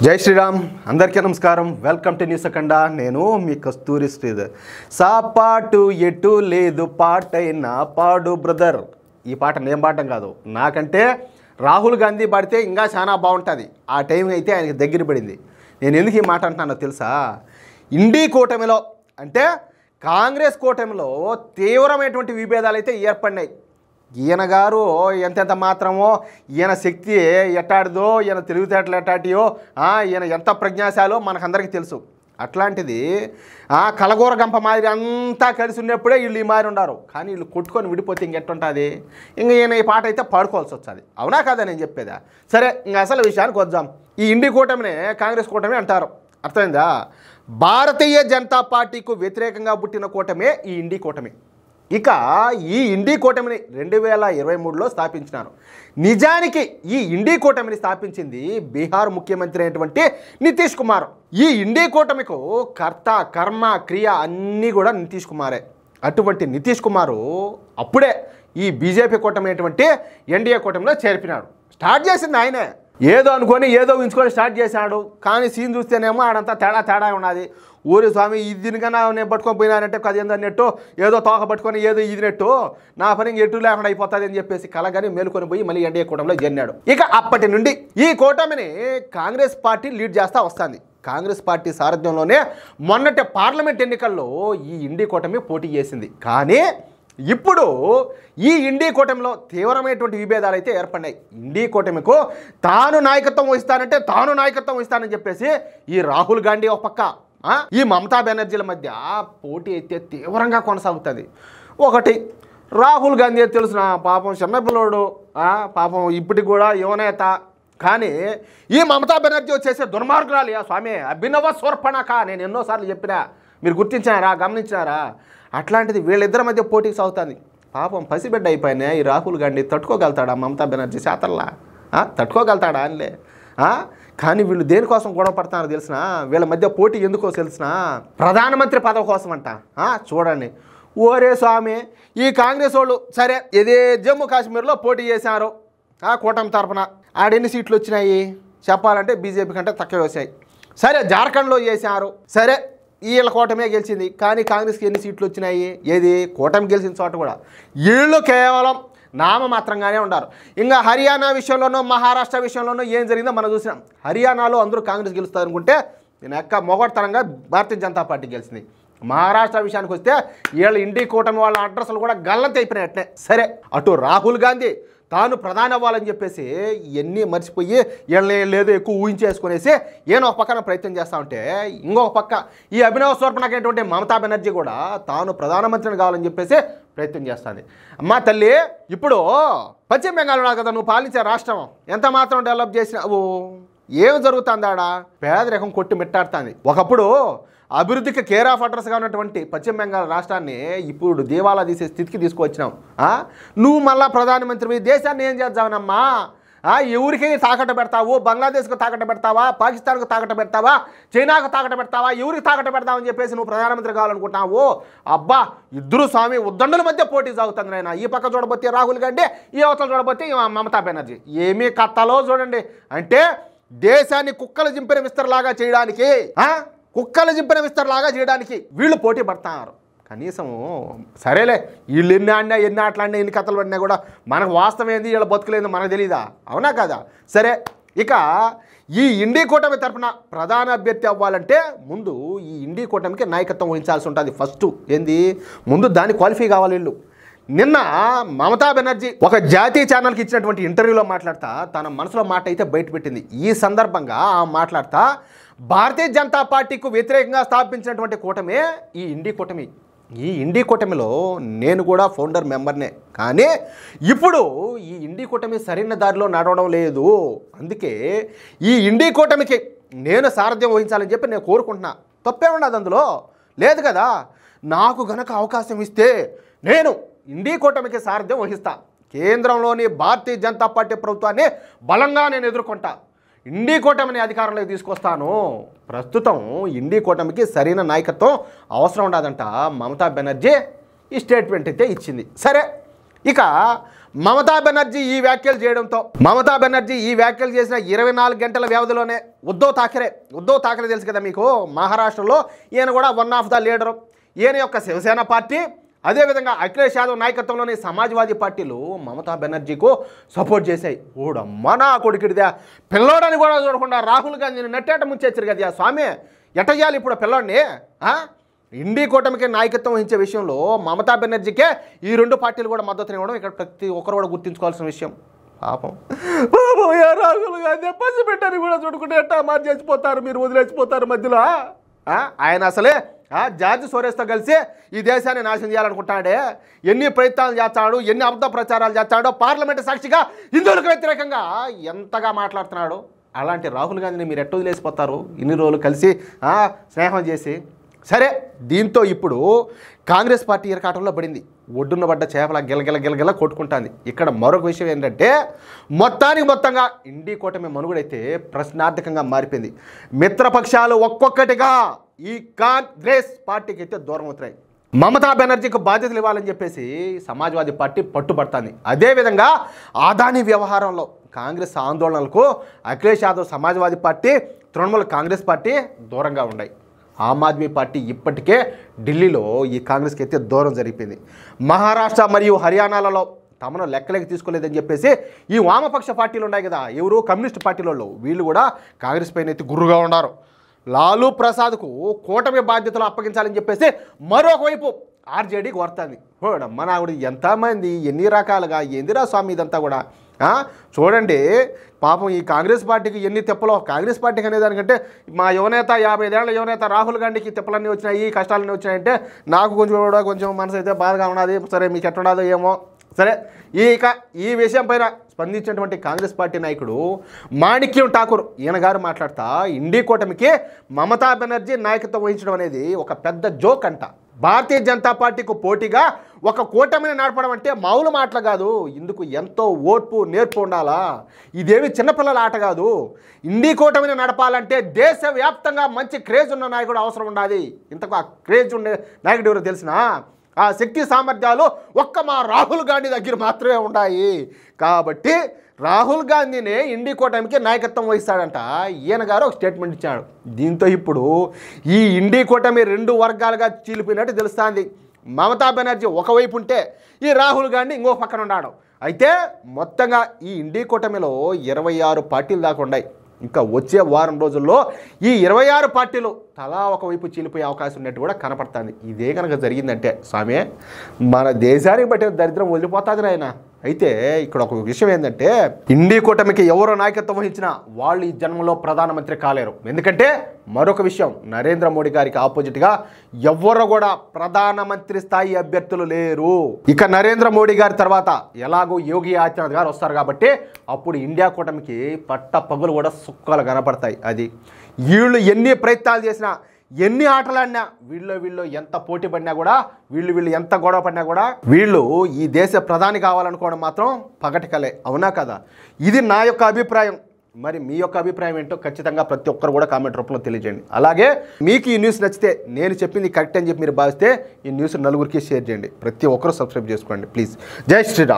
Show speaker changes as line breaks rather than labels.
జై శ్రీరామ్ అందరికీ నమస్కారం. వెల్కమ్ టు న్యూస్ అఖండ. నేను మీ కస్తూరి శ్రీధర్. సాపాటు ఎటు లేదు పాటైనా పాడు బ్రదర్. ఈ పాట నేను పాడటం కాదు, నాకంటే రాహుల్ గాంధీ పాడితే ఇంకా చాలా బాగుంటుంది. ఆ టైం అయితే ఆయనకి దగ్గర పడింది. నేను ఎందుకు ఈ మాట అంటున్నానో తెలుసా? ఇండీ కూటమిలో అంటే కాంగ్రెస్ కూటమిలో తీవ్రమైనటువంటి విభేదాలు అయితే ఏర్పడినాయి. ఈయన గారు ఎంతెంత మాత్రమో, ఈయన శక్తి ఎట్టాడిదో, ఈయన తెలివితేటలు ఎట్టాటియో, ఈయన ఎంత ప్రజ్ఞాశాలో మనకందరికీ తెలుసు. అట్లాంటిది కలగూర గంప మాదిరి అంతా కలిసి ఉన్నప్పుడే వీళ్ళు ఈ మాదిరి ఉన్నారు. కానీ వీళ్ళు కొట్టుకొని విడిపోతే ఇంకెట్టుంటుంది? ఇంక ఈయన ఈ పాట అయితే పాడుకోవాల్సి వస్తుంది. అవునా కాదా నేను చెప్పేదా? సరే, ఇంక అసలు విషయానికి వద్దాం. ఈ ఇండి కూటమినే కాంగ్రెస్ కూటమి అంటారు. అర్థమైందా? భారతీయ జనతా పార్టీకు వ్యతిరేకంగా పుట్టిన కూటమే ఈ ఇండి కూటమి. ఇక ఈ ఇండి కూటమిని 2023లో స్థాపించినారు. నిజానికి ఈ ఇండి కూటమిని స్థాపించింది బీహార్ ముఖ్యమంత్రి అయినటువంటి నితీష్ కుమార్. ఈ ఇండి కూటమికు కర్త కర్మ క్రియ అన్నీ కూడా నితీష్ కుమారే. అటువంటి నితీష్ కుమారు అప్పుడే ఈ బీజేపీ కూటమి అయినటువంటి ఎన్డీఏ కూటమిలో చేర్పినాడు. స్టార్ట్ చేసింది ఆయనే. ఏదో అనుకొని ఏదో ఉంచుకొని స్టార్ట్ చేశాడు. కానీ సీన్ చూస్తేనేమో ఆడంతా తేడా ఉన్నది. ఊరి స్వామి దీనికన్నా నేను పట్టుకొని పోయినానంటే అది ఏందన్నట్టు, ఏదో తోక పట్టుకొని ఏదో ఇదినట్టు నా పని ఎటు లేకుండా అయిపోతుంది అని చెప్పేసి కలగాని మేలుకొని పోయి మళ్ళీ ఎన్డీఏ కూటమిలో చేరినాడు. ఇక అప్పటి నుండి ఈ కూటమిని కాంగ్రెస్ పార్టీ లీడ్ చేస్తూ వస్తుంది. కాంగ్రెస్ పార్టీ సారథ్యంలోనే మొన్నటి పార్లమెంట్ ఎన్నికల్లో ఈ ఇండి కూటమి పోటీ చేసింది. కానీ ఇప్పుడు ఈ ఇండి కూటమిలో తీవ్రమైనటువంటి విభేదాలు అయితే ఏర్పడినాయి. ఇండి కూటమికు తాను నాయకత్వం వహిస్తానని చెప్పేసి ఈ రాహుల్ గాంధీ ఒక పక్క, ఈ మమతా బెనర్జీల మధ్య పోటీ అయితే తీవ్రంగా కొనసాగుతుంది. ఒకటి, రాహుల్ గాంధీ తెలుసిన పాపం చిన్నపిల్లోడు, పాపం ఇప్పటికి కూడా యువనేత. కానీ ఈ మమతా బెనర్జీ వచ్చేసి దుర్మార్గురాలు స్వామి, అభినవ శూర్పణఖ. నేను ఎన్నోసార్లు చెప్పినా, మీరు గుర్తించారా, గమనించారా? అట్లాంటిది వీళ్ళిద్దరి మధ్య పోటీకి సాగుతుంది. పాపం పసిబిడ్డ అయిపోయినా ఈ రాహుల్ గాంధీ తట్టుకోగలుగుతాడా? మమతా బెనర్జీ చేతల్లా తట్టుకోగలుగుతాడా అనిలే. కానీ వీళ్ళు దేనికోసం గొడవ పడుతున్నారు తెలిసిన? వీళ్ళ మధ్య పోటీ ఎందుకో తెలిసిన? ప్రధానమంత్రి పదవి కోసం అంట. చూడండి ఓరే స్వామి, ఈ కాంగ్రెస్ వాళ్ళు సరే ఇదే జమ్మూ కాశ్మీర్లో పోటీ చేశారు కూటమి తరఫున. ఆడెన్ని సీట్లు వచ్చినాయి చెప్పాలంటే బీజేపీ కంటే తక్కువ వచ్చాయి. సరే జార్ఖండ్లో చేశారు, సరే వీళ్ళ కూటమే గెలిచింది. కానీ కాంగ్రెస్కి ఎన్ని సీట్లు వచ్చినాయి? ఏది కూటమి గెలిచిన చోట కూడా వీళ్ళు కేవలం నామమాత్రంగానే ఉన్నారు. ఇంకా హర్యానా విషయంలోనూ మహారాష్ట్ర విషయంలోనూ ఏం జరిగిందో మనం చూసినాం. హర్యానాలో అందరూ కాంగ్రెస్ గెలుస్తారు అనుకుంటే నేను మొగొడతనంగా భారతీయ జనతా పార్టీ గెలిచింది. మహారాష్ట్ర విషయానికి వస్తే వీళ్ళ ఇండి కూటమి వాళ్ళ అడ్రస్లు కూడా గల్లంత అయిపోయినట్టే. సరే, అటు రాహుల్ గాంధీ తాను ప్రధాని అవ్వాలని చెప్పేసి ఇవన్నీ మర్చిపోయి వీళ్ళని లేదో ఎక్కువ ఊహించేసుకునేసి ఈయన ఒక పక్కన ప్రయత్నం చేస్తూ ఉంటే, ఇంకొక పక్క ఈ అభినవ శూర్పణఖైనటువంటి మమతా బెనర్జీ కూడా తాను ప్రధానమంత్రిని కావాలని చెప్పేసి ప్రయత్నం చేస్తుంది. అమ్మా తల్లి, ఇప్పుడు పశ్చిమ బెంగాల్ ఉన్నా కదా నువ్వు పాలించే రాష్ట్రం, ఎంత మాత్రం డెవలప్ చేసినావు? ఏం జరుగుతుంది ఆడ? పేదరికం కొట్టి మిట్టాడుతుంది. ఒకప్పుడు అభివృద్ధికి కేర్ ఆఫ్ అడ్రస్గా ఉన్నటువంటి పశ్చిమ బెంగాల్ రాష్ట్రాన్ని ఇప్పుడు దేవాలా తీసే స్థితికి తీసుకువచ్చినావు. నువ్వు మళ్ళా ప్రధానమంత్రి దేశాన్ని ఏం చేద్దామనమ్మా? ఎవరికి తాకట్టు పెడతావు? బంగ్లాదేశ్కు తాకట్టు పెడతావా? పాకిస్తాన్కు తాకట్టు పెడతావా? చైనాకు తాకట్టు పెడతావా? ఎవరికి తాకట్టు పెడతావని చెప్పేసి నువ్వు ప్రధానమంత్రి కావాలనుకుంటున్నావు? అబ్బా, ఇద్దరు స్వామి ఉద్దండుల మధ్య పోటీ సాగుతుంది నాయన. ఈ పక్క చూడబోతే రాహుల్ గాంధీ, ఈ అవతల చూడబోతే మమతా బెనర్జీ. ఏమీ కథలో చూడండి. అంటే దేశాన్ని కుక్కలు జింపిన విస్తరలాగా చేయడానికి వీళ్ళు పోటీ పడతారు. కనీసం సరేలే, వీళ్ళు ఎన్ని ఆటలాడినా ఎన్ని కథలు పడినా కూడా మనకు వాస్తవం ఏంది, వీళ్ళ బతుకులేందో మనకు తెలీదా? అవునా కదా? సరే, ఇక ఈ ఇండి కూటమి తరఫున ప్రధాన అభ్యర్థి అవ్వాలంటే ముందు ఈ ఇండి కూటమికి నాయకత్వం వహించాల్సి ఉంటుంది. ఫస్ట్ ఏంది, ముందు దాన్ని క్వాలిఫై కావాలి వీళ్ళు. నిన్న మమతా బెనర్జీ ఒక జాతీయ ఛానల్కి ఇచ్చినటువంటి ఇంటర్వ్యూలో మాట్లాడుతా తన మనసులో మాట అయితే బయటపెట్టింది. ఈ సందర్భంగా మాట్లాడుతా భారతీయ జనతా పార్టీకు వ్యతిరేకంగా స్థాపించినటువంటి కూటమే ఈ ఇండి కూటమి. ఈ ఇండి కూటమిలో నేను కూడా ఫౌండర్ మెంబర్నే. కానీ ఇప్పుడు ఈ ఇండి కూటమి సరైన దారిలో నడవడం లేదు. అందుకే ఈ ఇండి కూటమికి నేను సారథ్యం వహించాలని చెప్పి నేను కోరుకుంటున్నా. తప్పే ఉండదు అందులో, లేదు కదా? నాకు గనక అవకాశం ఇస్తే నేను ఇండి కూటమికి సారథ్యం వహిస్తా. కేంద్రంలోని భారతీయ జనతా పార్టీ ప్రభుత్వాన్ని బలంగా నేను ఎదుర్కొంటా. ఇండి కూటమిని అధికారంలోకి తీసుకొస్తాను. ప్రస్తుతం ఇండి కూటమికి సరైన నాయకత్వం అవసరం ఉండదంట మమతా బెనర్జీ ఈ స్టేట్మెంట్ అయితే ఇచ్చింది. సరే, ఇక మమతా బెనర్జీ ఈ వ్యాఖ్యలు చేయడంతో మమతా బెనర్జీ ఈ వ్యాఖ్యలు చేసిన 24 గంటల వ్యవధిలోనే ఉద్ధవ్ ఠాకరే తెలుసు కదా మీకు, మహారాష్ట్రలో ఈయన కూడా వన్ ఆఫ్ ద లీడరు. ఈయన యొక్క శివసేన పార్టీ అదేవిధంగా అఖిలేష్ యాదవ్ నాయకత్వంలోని సమాజ్వాదీ పార్టీలు మమతా బెనర్జీకు సపోర్ట్ చేశాయి. ఓడమ్మ నా కొడుకుడిదా, పిల్లోడని కూడా చూడకుండా రాహుల్ గాంధీని నెట్టేట ముంచేచ్చారు కదా స్వామి. ఎట్ట చేయాలి ఇప్పుడు పిల్లోడిని? ఇండి కూటమికి నాయకత్వం వహించే విషయంలో మమతా బెనర్జీకే ఈ 2 పార్టీలు కూడా మద్దతునివ్వడం ఇక్కడ ప్రతి ఒక్కరు కూడా గుర్తుంచుకోవాల్సిన విషయం. పాపం రాహుల్ గాంధీ పసిబిడ్డని కూడా చూడుకుంటే ఎట్టా మార్చేసిపోతారు, మీరు వదిలేసిపోతారు మధ్యలో. ఆయన అసలే జార్జ్ సోరెస్తో కలిసి ఈ దేశాన్ని నాశనం చేయాలనుకుంటాడే. ఎన్ని ప్రయత్నాలు చేస్తాడు, ఎన్ని అబద్ధ ప్రచారాలు చేస్తాడో, పార్లమెంటు సాక్షిగా హిందువులకు వ్యతిరేకంగా ఎంతగా మాట్లాడుతున్నాడు. అలాంటి రాహుల్ గాంధీని మీరు ఎట్ట వదిలేసిపోతారు ఇన్ని రోజులు కలిసి స్నేహం చేసి? సరే, దీంతో ఇప్పుడు కాంగ్రెస్ పార్టీ ఇరకాటంలో పడింది. ఒడ్డున్న పడ్డ చేపల గిలగిల కొట్టుకుంటుంది. ఇక్కడ మరొక విషయం ఏంటంటే మొత్తంగా ఇండి కూటమి మనుగడైతే ప్రశ్నార్థకంగా మారిపోయింది. మిత్రపక్షాలు ఒక్కొక్కటిగా ఈ కాంగ్రెస్ పార్టీకి అయితే దూరం అవుతున్నాయి. మమతా బెనర్జీకి బాధ్యతలు ఇవ్వాలని చెప్పేసి సమాజ్వాదీ పార్టీ పట్టుబడుతుంది. అదేవిధంగా అదానీ వ్యవహారంలో కాంగ్రెస్ ఆందోళనలకు అఖిలేష్ యాదవ్ సమాజ్వాదీ పార్టీ, తృణమూల్ కాంగ్రెస్ పార్టీ దూరంగా ఉన్నాయి. ఆమ్ ఆద్మీ పార్టీ ఇప్పటికే ఢిల్లీలో ఈ కాంగ్రెస్కి అయితే దూరం జరిగిపోయింది. మహారాష్ట్ర మరియు హర్యానాలలో తమను లెక్కలేక తీసుకోలేదని చెప్పేసి ఈ వామపక్ష పార్టీలు ఉన్నాయి కదా, ఎవరు కమ్యూనిస్ట్ పార్టీలలో, వీళ్ళు కూడా కాంగ్రెస్ పైన అయితే గుర్రుగా ఉన్నారు. లాలూ ప్రసాద్కు కూటమి బాధ్యతలు అప్పగించాలని చెప్పేసి మరొక వైపు ఆర్జేడీకి వస్తుంది. మన ఆవిడ ఎంతమంది ఎన్ని రకాలుగా ఏందిరా స్వామి ఇదంతా కూడా. చూడండి పాపం ఈ కాంగ్రెస్ పార్టీకి ఎన్ని తిప్పలో. కాంగ్రెస్ పార్టీకి అనేదానికంటే మా యువనేత 50 ఏళ్ల యువనేత రాహుల్ గాంధీకి తిప్పలన్నీ వచ్చినాయి, కష్టాలన్నీ వచ్చినాయంటే నాకు కొంచెం మనసు అయితే బాధగా ఉన్నది. సరే మీకు ఎట్లున్నదో ఏమో. సరే, ఈ విషయం పైన స్పందించినటువంటి కాంగ్రెస్ పార్టీ నాయకుడు మాణిక్యం ఠాకూర్ ఈయన గారు మాట్లాడుతా ఇండి కూటమికి మమతా బెనర్జీ నాయకత్వం వహించడం అనేది ఒక పెద్ద జోక్ అంట. భారతీయ జనతా పార్టీకి పోటీగా ఒక కూటమిని నడపడం అంటే మామూలు మాటలు కాదు. ఇందుకు ఎంతో ఓర్పు నేర్పు ఉండాలా. ఇదేమి చిన్నపిల్లల ఆట కాదు. ఇండి కూటమిని నడపాలంటే దేశవ్యాప్తంగా మంచి క్రేజ్ ఉన్న నాయకుడు అవసరం ఉండాలి. ఇంతకు ఆ క్రేజ్ ఉండే నాయకుడు ఎవరో తెలిసినా, ఆ శక్తి సామర్థ్యాలు ఒక్క మా రాహుల్ గాంధీ దగ్గర మాత్రమే ఉన్నాయి. కాబట్టి రాహుల్ గాంధీనే ఇండి కూటమికి నాయకత్వం వహిస్తాడంట. ఈయన గారు ఒక స్టేట్మెంట్ ఇచ్చాడు. దీంతో ఇప్పుడు ఈ ఇండి కూటమి 2 వర్గాలుగా చీలిపోయినట్టు తెలుస్తుంది. మమతా బెనర్జీ ఒకవైపు ఉంటే ఈ రాహుల్ గాంధీ ఇంకో పక్కన ఉన్నాడు. అయితే మొత్తంగా ఈ ఇండి కూటమిలో 26 పార్టీలు దాకా ఉన్నాయి. ఇంకా వచ్చే వారం రోజుల్లో ఈ 26 పార్టీలు తలా ఒకవైపు చీలిపోయే అవకాశం ఉన్నట్టు కూడా కనపడుతుంది. ఇదే కనుక జరిగిందంటే స్వామి మన దేశానికి బట్టి దరిద్రం వదిలిపోతుంది నాయన. అయితే ఇక్కడ ఒక విషయం ఏంటంటే ఇండి కూటమికి ఎవరో నాయకత్వం వహించినా వాళ్ళు ఈ జన్మలో ప్రధానమంత్రి కాలేరు. ఎందుకంటే మరొక విషయం, నరేంద్ర మోడీ గారికి ఆపోజిట్గా ఎవరు కూడా ప్రధానమంత్రి స్థాయి అభ్యర్థులు లేరు. ఇక నరేంద్ర మోడీ గారి తర్వాత ఎలాగో యోగి ఆదిత్యనాథ్ గారు వస్తారు కాబట్టి అప్పుడు ఇండియా కూటమికి పట్ట పగులు కూడా సుక్కలు కనపడతాయి. అది వీళ్ళు ఎన్ని ప్రయత్నాలు చేసినా, ఎన్ని ఆటలాడినా, వీళ్ళు ఎంత పోటీ పడినా కూడా, వీళ్ళు ఎంత గొడవ పడినా కూడా వీళ్ళు ఈ దేశ ప్రధాని కావాలనుకోవడం మాత్రం పగటికలే. అవునా కదా? ఇది నా యొక్క అభిప్రాయం. మరి మీ యొక్క అభిప్రాయం ఏంటో ఖచ్చితంగా ప్రతి ఒక్కరు కూడా కామెంట్ రూపంలో తెలియజేయండి. అలాగే మీకు ఈ న్యూస్ నచ్చితే, నేను చెప్పింది కరెక్ట్ అని చెప్పి మీరు భావిస్తే ఈ న్యూస్ నలుగురికి షేర్ చేయండి. ప్రతి ఒక్కరు సబ్స్క్రైబ్ చేసుకోండి ప్లీజ్. జై శ్రీరామ్.